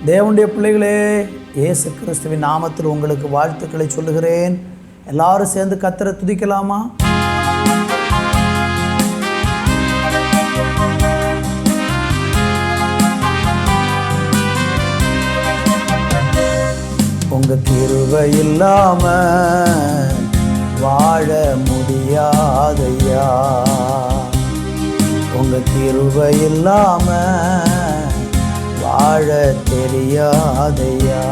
தேவனுடைய பிள்ளைகளே, இயேசு கிறிஸ்துவின் நாமத்தில் உங்களுக்கு வாழ்த்துக்களை சொல்லுகிறேன். எல்லாரும் சேர்ந்து கர்த்தரை துதிக்கலாமா? உங்க கிருபை இல்லாம வாழ முடியாதையா, உங்க கிருபை இல்லாம வாழ தெரியாதையா.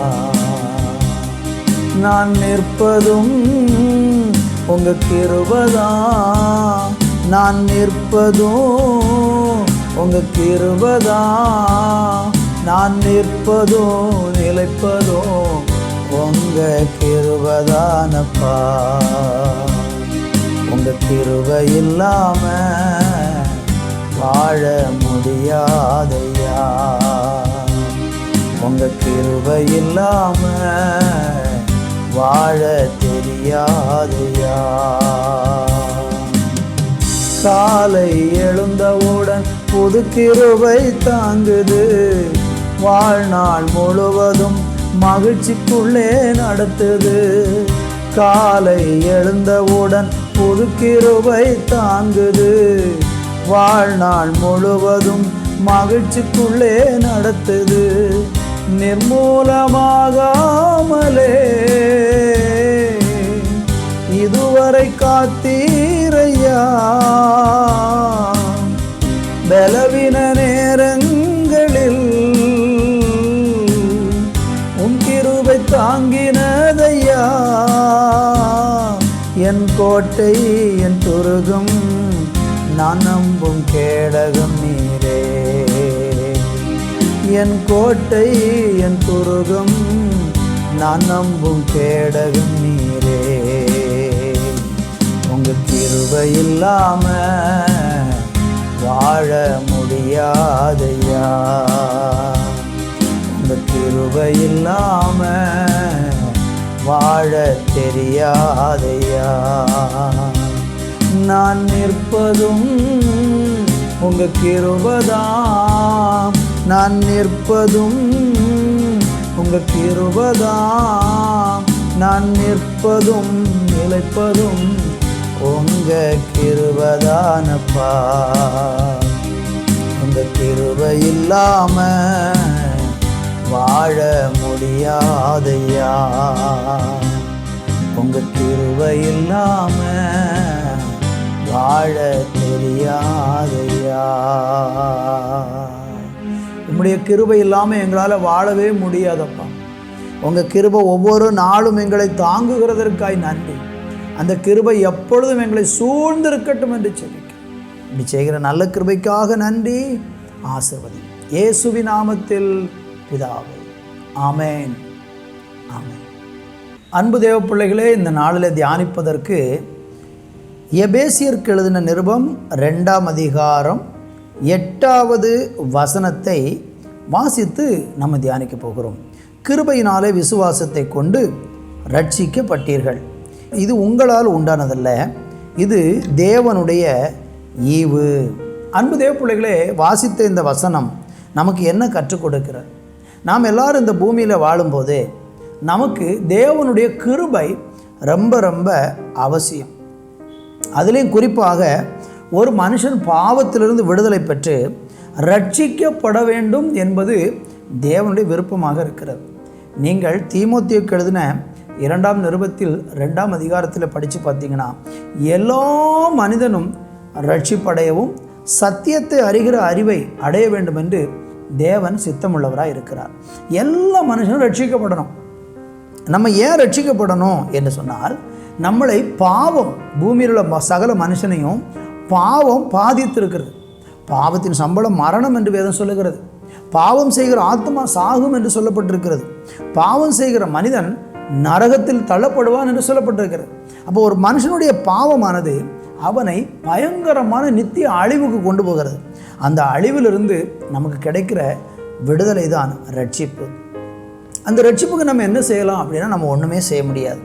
நான் நிற்பதும் உங்க கிருபைதான், நான் நிற்பதும் உங்க கிருபைதான், நான் நிற்பதும் நிலைப்பதும் உங்க கிருபைதானப்பா. உங்க கிருபை இல்லாம வாழ முடியாதையா, உங்க கிருபை இல்லாம வாழ தெரியாதையா. காலை எழுந்தவுடன் புது கிருபை தாங்குது, வாழ்நாள் முழுவதும் மகிழ்ச்சிக்குள்ளே நடத்துது. காலை எழுந்தவுடன் புது கிருபை தாங்குது, வாழ்நாள் முழுவதும் மகிழ்ச்சிக்குள்ளே நடத்துது. நிர்மூலமாகாமலே இதுவரை காத்தீரையா, பலவீன நேரங்களில் உன் கிருபை தாங்கினதையா. என் கோட்டை என் துருகம் நான் நம்பும் கேடகம் நீரே, என் கோட்டை என் துருகம் நான் நம்பும் கேடகம் நீரே. உங்க கிருபை இல்லாம வாழ முடியாதையா, உங்க கிருபை இல்லாம வாழ தெரியாதையா. நான் நிற்பதும் உங்க கிருபைதான், நான் நிற்பதும் உங்க கிருபைதான், நான் நிற்பதும் நிலைப்பதும் உங்க கிருபைதானப்பா. உங்க கிருபை இல்லாம வாழ முடியாதையா, உங்க கிருபை இல்லாம வாழ தெரியாதையா. உம்முடைய கிருபை இல்லாமல் எங்களால் வாழவே முடியாதப்பா. உங்கள் கிருபை ஒவ்வொரு நாளும் எங்களை தாங்குகிறதற்காய் நன்றி. அந்த கிருபை எப்பொழுதும் எங்களை சூழ்ந்திருக்கட்டும் என்று சொல்லிக்க. இப்படி செய்கிற நல்ல கிருபைக்காக நன்றி. ஆசீர்வதி இயேசுவின் நாமத்தில் பிதாவே, ஆமேன், ஆமேன். அன்பு தேவ பிள்ளைகளே, இந்த நாளில் தியானிப்பதற்கு எபேசியருக்கு எழுதின நிருபம் 2ஆம் அதிகாரம் 8வது வசனத்தை வாசித்து நம்ம தியானிக்க போகிறோம். கிருபையினாலே விசுவாசத்தை கொண்டு ரட்சிக்கப்பட்டீர்கள், இது உங்களால் உண்டானதல்ல, இது தேவனுடைய ஈவு. அன்பு தேவ பிள்ளைகளே, வாசித்த இந்த வசனம் நமக்கு என்ன கற்றுக் கொடுக்கிறது? நாம் எல்லாரும் இந்த பூமியில் வாழும்போது நமக்கு தேவனுடைய கிருபை ரொம்ப ரொம்ப அவசியம். அதுலேயும் குறிப்பாக ஒரு மனுஷன் பாவத்திலிருந்து விடுதலை பெற்று ரட்சிக்கப்பட வேண்டும் என்பது தேவனுடைய விருப்பமாக இருக்கிறது. நீங்கள் தீமோத்தேயுக்கு எழுதின 2ஆம் நிருபத்தில் 2ஆம் அதிகாரத்தில் படித்து பார்த்தீங்கன்னா, எல்லா மனிதனும் ரட்சிப்படையவும் சத்தியத்தை அறிகிற அறிவை அடைய வேண்டும் என்று தேவன் சித்தமுள்ளவராக இருக்கிறார். எல்லா மனுஷனும் ரட்சிக்கப்படணும். நம்ம ஏன் ரட்சிக்கப்படணும் என்று சொன்னால், நம்மளை பாவம், பூமியில் உள்ள சகல மனுஷனையும் பாவம் பாதித்திருக்கிறது. பாவத்தின் சம்பளம் மரணம் என்று வேதம் சொல்லுகிறது. பாவம் செய்கிற ஆத்மா சாகும் என்று சொல்லப்பட்டிருக்கிறது. பாவம் செய்கிற மனிதன் நரகத்தில் தள்ளப்படுவான் என்று சொல்லப்பட்டிருக்கிறது. அப்போ ஒரு மனுஷனுடைய பாவமானது அவனை பயங்கரமான நித்திய அழிவுக்கு கொண்டு போகிறது. அந்த அழிவிலிருந்து நமக்கு கிடைக்கிற விடுதலை தான் ரட்சிப்பு. அந்த ரட்சிப்புக்கு நம்ம என்ன செய்யலாம் அப்படின்னா, நம்ம ஒன்றுமே செய்ய முடியாது.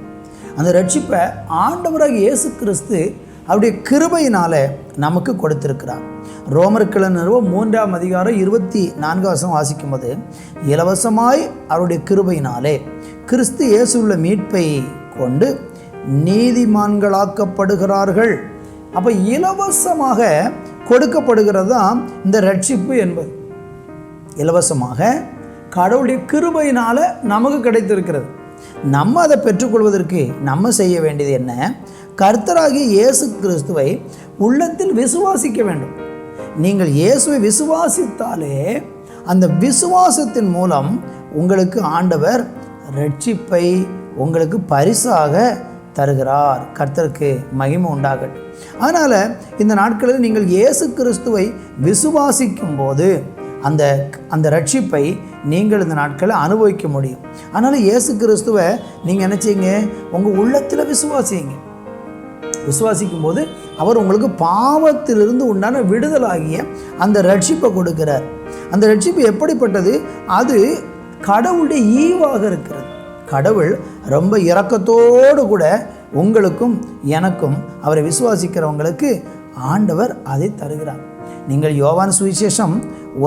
அந்த ரட்சிப்பை ஆண்டவராக இயேசு கிறிஸ்து அவருடைய கிருபையினால நமக்கு கொடுத்திருக்கிறார். ரோமர்கள் நிறுவம் 3ஆம் அதிகாரம் 24 வாசிக்கும்போது, இலவசமாய் அவருடைய கிருபையினாலே கிறிஸ்து இயேசுவுள்ள மீட்பை கொண்டு நீதிமான்களாக்கப்படுகிறார்கள். அப்போ இலவசமாக கொடுக்கப்படுகிறது தான் இந்த ரட்சிப்பு என்பது. இலவசமாக கடவுளுடைய கிருபையினால் நமக்கு கிடைத்திருக்கிறது. நம்ம அதை பெற்றுக்கொள்வதற்கு நம்ம செய்ய வேண்டியது என்ன? கர்த்தராகிய இயேசு கிறிஸ்துவை உள்ளத்தில் விசுவாசிக்க வேண்டும். நீங்கள் இயேசுவை விசுவாசித்தாலே அந்த விசுவாசத்தின் மூலம் உங்களுக்கு ஆண்டவர் ரட்சிப்பை உங்களுக்கு பரிசாக தருகிறார். கர்த்தருக்கு மகிமை உண்டாகட்டும். அதனால் இந்த நாட்களில் நீங்கள் இயேசு கிறிஸ்துவை விசுவாசிக்கும் போது அந்த ரட்சிப்பை நீங்கள் இந்த நாட்களில் அனுபவிக்க முடியும். அதனால் இயேசு கிறிஸ்துவை நீங்கள் என்ன செய்யுங்க? உங்கள் உள்ளத்தில் விசுவாசிக்கும் போது அவர் உங்களுக்கு பாவத்திலிருந்து உண்டான விடுதலாகிய அந்த ரட்சிப்பை கொடுக்கிறார். அந்த ரட்சிப்பு எப்படிப்பட்டது? அது கடவுளுடைய ஈவாக இருக்கிறது. கடவுள் ரொம்ப இரக்கத்தோடு கூட உங்களுக்கும் எனக்கும் அவரை விசுவாசிக்கிறவங்களுக்கு ஆண்டவர் அதை தருகிறார். நீங்கள் யோவான் சுவிசேஷம்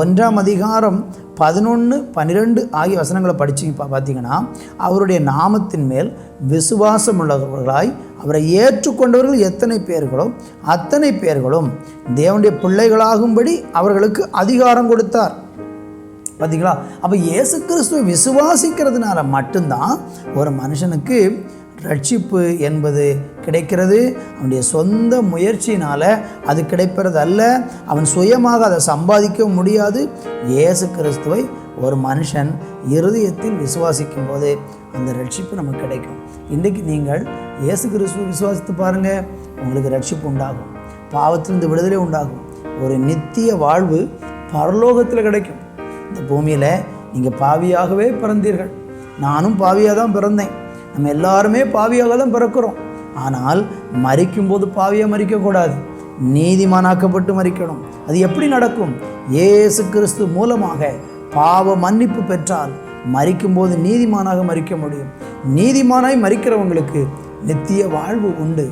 1ஆம் அதிகாரம் 11, 12 ஆகிய வசனங்களை பார்த்தீங்கன்னா, அவருடைய நாமத்தின் மேல் விசுவாசம் உள்ளவர்களாய் அவரை ஏற்றுக்கொண்டவர்கள் எத்தனை பேர்களோ அத்தனை பேர்களும் தேவனுடைய பிள்ளைகளாகும்படி அவர்களுக்கு அதிகாரம் கொடுத்தார். பார்த்தீங்களா? அப்போ இயேசு கிறிஸ்துவை விசுவாசிக்கிறதுனால மட்டும்தான் ஒரு மனுஷனுக்கு ரட்சிப்பு என்பது கிடைக்கிறது. அவனுடைய சொந்த முயற்சியினால் அது கிடைப்பது அல்ல. அவன் சுயமாக அதை சம்பாதிக்க முடியாது. இயேசு கிறிஸ்துவை ஒரு மனுஷன் இருதயத்தில் விசுவாசிக்கும் போது அந்த ரட்சிப்பு நமக்கு கிடைக்கும். இன்றைக்கு நீங்கள் இயேசு கிறிஸ்துவை விசுவாசித்து பாருங்கள், உங்களுக்கு ரட்சிப்பு உண்டாகும், பாவத்திலிருந்து விடுதலை உண்டாகும், ஒரு நித்திய வாழ்வு பரலோகத்தில் கிடைக்கும். இந்த பூமியில் நீங்கள் பாவியாகவே பிறந்தீர்கள். நானும் பாவியாக தான் பிறந்தேன். நம்ம எல்லாருமே பாவியாக தான் பிறக்கிறோம். ஆனால் மரிக்கும்போது பாவியாக மரிக்கக்கூடாது, நீதிமானாக்கப்பட்டு மரிக்கணும். அது எப்படி நடக்கும்? இயேசு கிறிஸ்து மூலமாக பாவ மன்னிப்பு பெற்றால் மரிக்கும்போது நீதிமானாக மரிக்க முடியும். நீதிமானாய் மரிக்கிறவங்களுக்கு நித்திய வாழ்வு உண்டு.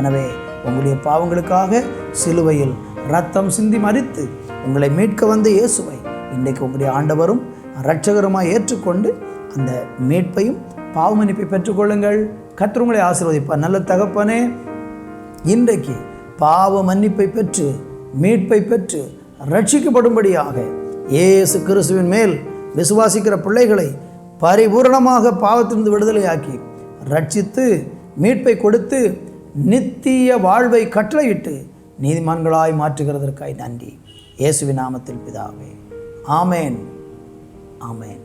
எனவே உங்களுடைய பாவங்களுக்காக சிலுவையில் இரத்தம் சிந்தி மரித்து உங்களை மீட்க வந்த இயேசுவை இன்றைக்கு உங்களுடைய ஆண்டவரும் இரட்சகருமாய் ஏற்றுக்கொண்டு அந்த மீட்பையும் பாவ மன்னிப்பை பெற்றுக்கொள்ளுங்கள். கர்த்தர் உங்களை ஆசீர்வதிப்பார். நல்ல தகப்பனே, இன்றைக்கு பாவ மன்னிப்பை பெற்று மீட்பை பெற்று ரட்சிக்கப்படும்படியாக இயேசு கிறிஸ்துவின் மேல் விசுவாசிக்கிற பிள்ளைகளை பரிபூரணமாக பாவத்திலிருந்து விடுதலையாக்கி ரட்சித்து மீட்பை கொடுத்து நித்திய வாழ்வை கட்டளையிட்டு நீதிமான்களாய் மாற்றுகிறதற்காய் நன்றி. இயேசுவின் நாமத்தில் பிதாவே, ஆமேன், ஆமேன்.